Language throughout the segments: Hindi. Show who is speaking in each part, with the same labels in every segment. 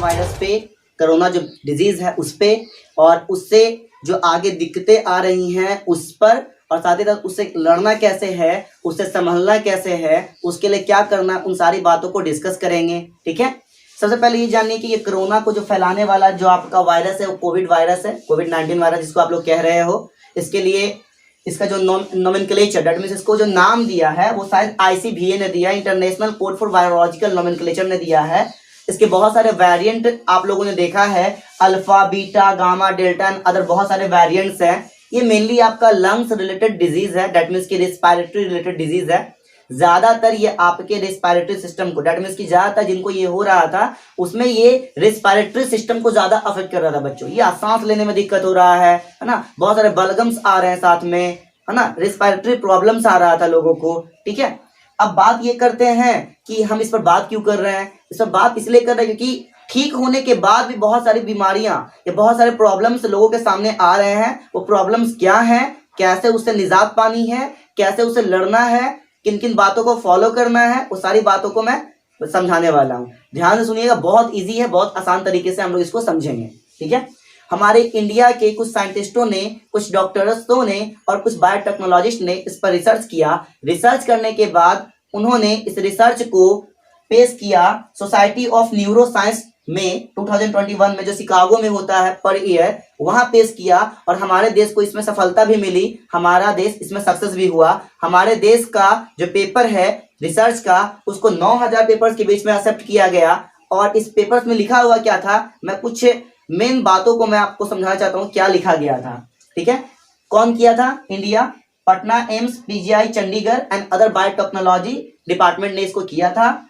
Speaker 1: वायरस पे, कोरोना जो डिजीज है उस पे, और उससे जो आगे दिक्कतें आ रही हैं उस पर, और साथ ही साथ उससे लड़ना कैसे है, उससे संभलना कैसे है, उसके लिए क्या करना, उन सारी बातों को डिस्कस करेंगे। ठीक है, सबसे पहले ये जानिए कि ये कोरोना को जो फैलाने वाला जो आपका वायरस है वो कोविड वायरस है, कोविड-19 वायरस जिसको आप लोग कह रहे हो। इसके लिए इसका जो नोमेनक्लेचर, दैट मीन्स इसको जो नाम दिया है वो शायद ICVA ने दिया है, international code for virological nomenclature ने दिया है। इसके बहुत सारे वेरिएंट आप लोगों ने देखा है, alpha, beta, gamma, delta and other बहुत सारे वेरिएंट्स हैं। ये मेनली आपका लंग्स रिलेटेड डिजीज है, दैट मीन्स की रिस्पायरेटरी रिलेटेड डिजीज है। ज्यादातर ये आपके रिस्पायरेटरी सिस्टम को, दैट मीन्स की ज्यादातर जिनको ये हो रहा था उसमें ये रिस्पायरेटरी सिस्टम को ज्यादा अफेक्ट कर रहा था बच्चों। ये सांस लेने में दिक्कत हो रहा है ना, बहुत सारे बलगम्स आ रहे हैं साथ में, है ना, रिस्पायरेटरी प्रॉब्लम्स आ रहा था लोगों को। ठीक है, अब बात ये करते हैं कि हम इस पर बात क्यों कर रहे हैं। इस पर बात इसलिए कर रहे हैं क्योंकि ठीक होने के बाद भी बहुत सारी बीमारियां या बहुत सारे प्रॉब्लम्स लोगों के सामने आ रहे हैं। वो प्रॉब्लम्स क्या हैं, कैसे उससे निजात पानी है, कैसे उससे लड़ना है, किन किन बातों को फॉलो करना है, वो सारी बातों को मैं समझाने वाला हूँ। ध्यान से सुनिएगा, बहुत इजी है, बहुत आसान तरीके से हम लोग इसको समझेंगे। ठीक है, हमारे इंडिया के कुछ साइंटिस्टों ने, कुछ डॉक्टर्सों ने और कुछ बायोटेक्नोलॉजिस्ट ने इस पर रिसर्च किया। रिसर्च करने के बाद उन्होंने इस रिसर्च को पेश किया सोसाइटी ऑफ न्यूरो साइंस में 2021 में, जो शिकागो में होता है पर ईयर, वहां पेश किया और हमारे देश को इसमें सफलता भी मिली, हमारा देश इसमें सक्सेस भी हुआ। हमारे देश का जो पेपर है रिसर्च का, उसको 9000 पेपर्स के बीच में एक्सेप्ट किया गया। और इस पेपर्स में लिखा हुआ क्या था, मैं कुछ मेन बातों को मैं आपको समझाना चाहता हूँ क्या लिखा गया था। ठीक है, कौन किया था, India, Patna AIIMS, PGI Chandigarh and other biotechnology department ने इसको किया था।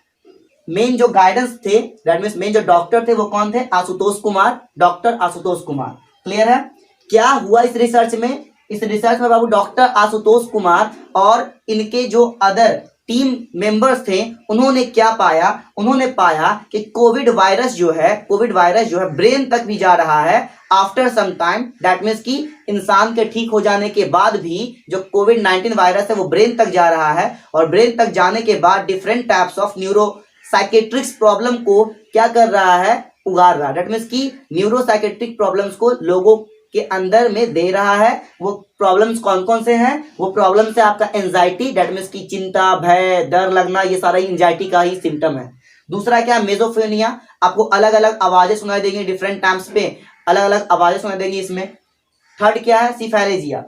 Speaker 1: मेन जो गाइडेंस थे, दैट मींस मेन जो डॉक्टर थे वो कौन थे, आशुतोष कुमार, डॉक्टर आशुतोष कुमार। क्लियर है, क्या हुआ इस रिसर्च में, इस रिसर्च में बाबू डॉक्टर आशुतोष कुमार और इनके जो अदर टीम मेंबर्स थे उन्होंने क्या पाया, उन्होंने पाया कि कोविड वायरस जो है ब्रेन तक भी जा रहा है after some time. That means कि इंसान के ठीक हो जाने के बाद भी जो कोविड-19 वायरस है वो ब्रेन तक जा रहा है, और ब्रेन तक जाने के बाद different types of neuro psychiatrics problem को क्या कर रहा है, उगार रहा है। दैट मीन्स कि न्यूरो साइकेट्रिक प्रॉब्लम्स को लोगों के अंदर में दे रहा है। वो प्रॉब्लम्स कौन कौन से हैं, वो प्रॉब्लम्स है आपका एंजाइटी, दैट मीन्स की चिंता, भय, डर लगना, ये सारा एंजाइटी का ही सिम्टम है। दूसरा क्या, मेजोफेनिया, आपको अलग अलग आवाजें सुनाई देंगी, डिफरेंट टाइम्स पे अलग अलग आवाजें सुनाई देंगी इसमें। थर्ड क्या है, सिफेलेजिया,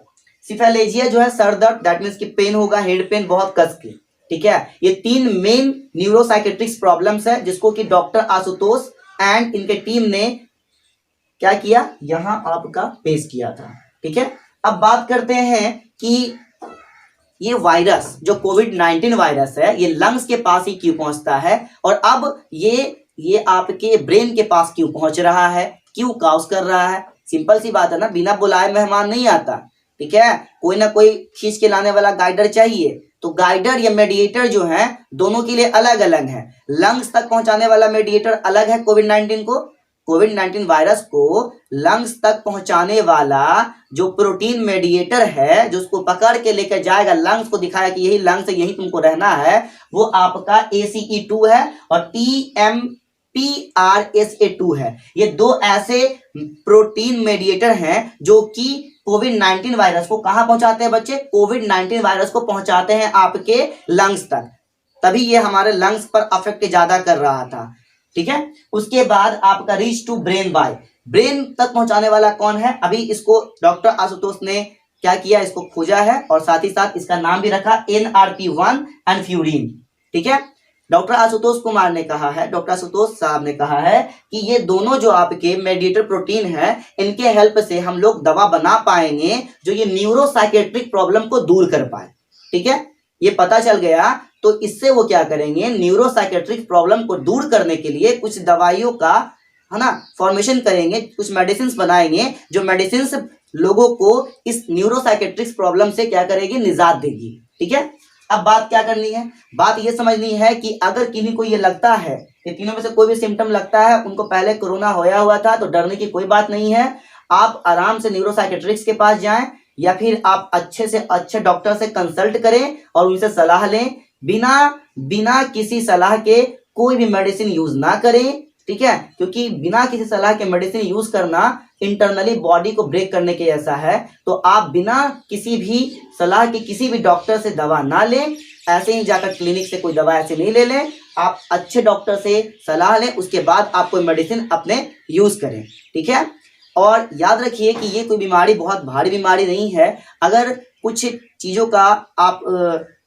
Speaker 1: सिफेलेजिया जो है सर दर्द, दैट मीन्स की पेन होगा, हेड पेन बहुत कस के। ठीक है, ये 3 मेन न्यूरोसाइकेट्रिक्स प्रॉब्लम्स है जिसको कि डॉक्टर आशुतोष एंड इनके टीम ने क्या किया, यहां आपका पेश किया था। ठीक है, अब बात करते हैं कि ये वायरस जो कोविड-19 वायरस है ये लंग्स के पास ही क्यों पहुंचता है, और अब ये आपके ब्रेन के पास क्यों पहुंच रहा है, क्यों काउस कर रहा है। सिंपल सी बात है ना, बिना बुलाए मेहमान नहीं आता। ठीक है, कोई ना कोई खींच के लाने वाला गाइडर चाहिए, तो गाइडर या मेडिएटर जो है दोनों के लिए अलग अलग है। लंग्स तक पहुंचाने वाला मेडिएटर अलग है, कोविड-19 वायरस को लंग्स तक पहुंचाने वाला जो प्रोटीन मेडिएटर है, जो उसको पकड़ के लेकर जाएगा, लंग्स को दिखाया कि यही लंग्स है, यही तुमको रहना है, वो आपका ACE2 है और TMPRSA2 है। ये 2 ऐसे प्रोटीन मेडिएटर हैं जो कि कोविड-19 वायरस को कहां पहुंचाते हैं बच्चे, कोविड-19 वायरस को पहुंचाते हैं आपके लंग्स तक, तभी ये हमारे लंग्स पर अफेक्ट ज्यादा कर रहा था। ठीक है, उसके बाद आपका reach to brain by, brain तक पहुंचाने वाला कौन है, अभी इसको डॉक्टर आशुतोष ने क्या किया, इसको खोजा है और साथ ही साथ इसका नाम भी रखा NRP1 एंड फ्यूरिन। ठीक है, डॉक्टर आशुतोष कुमार ने कहा है, डॉक्टर आशुतोष साहब ने कहा है कि ये दोनों जो आपके मेडिएटर प्रोटीन है, इनके हेल्प से हम लोग दवा बना पाएंगे जो ये न्यूरोसाइकेट्रिक प्रॉब्लम को दूर कर पाए। ठीक है, ये पता चल गया, तो इससे वो क्या करेंगे, न्यूरोसाइकेट्रिक प्रॉब्लम को दूर करने के लिए कुछ दवाइयों का, है ना, फॉर्मेशन करेंगे, कुछ मेडिसिन बनाएंगे, जो मेडिसिन लोगों को इस न्यूरोसाइकेट्रिक प्रॉब्लम से क्या करेगी, निजात देगी। ठीक है, अब बात क्या करनी है, बात ये समझनी है कि अगर किन्हीं को ये लगता है, ये तीनों में से कोई भी सिम्टम लगता है, उनको पहले कोरोना होया हुआ था, तो डरने की कोई बात नहीं है। आप आराम से न्यूरोसाइकेट्रिक्स के पास जाएं, या फिर आप अच्छे से अच्छे डॉक्टर से कंसल्ट करें और उनसे सलाह लें। बिना किसी सलाह के कोई भी मेडिसिन यूज ना करें, ठीक है, क्योंकि बिना किसी सलाह के मेडिसिन यूज करना इंटरनली बॉडी को ब्रेक करने के जैसा है। तो आप बिना किसी भी सलाह के किसी भी डॉक्टर से दवा ना लें, ऐसे ही जाकर क्लिनिक से कोई दवा ऐसे नहीं ले लें। आप अच्छे डॉक्टर से सलाह लें, उसके बाद आप कोई मेडिसिन अपने यूज करें, ठीक है। और याद रखिए कि ये कोई बीमारी बहुत भारी बीमारी नहीं है। अगर कुछ चीज़ों का आप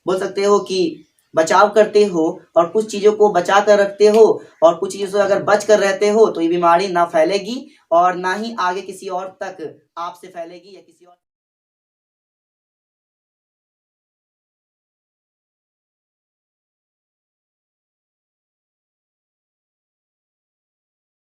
Speaker 1: बोल सकते हो कि बचाव करते हो और कुछ चीज़ों को बचा कर रखते हो और कुछ चीज़ों से अगर बच कर रहते हो तो ये बीमारी ना फैलेगी और ना ही आगे किसी और तक आपसे फैलेगी या किसी और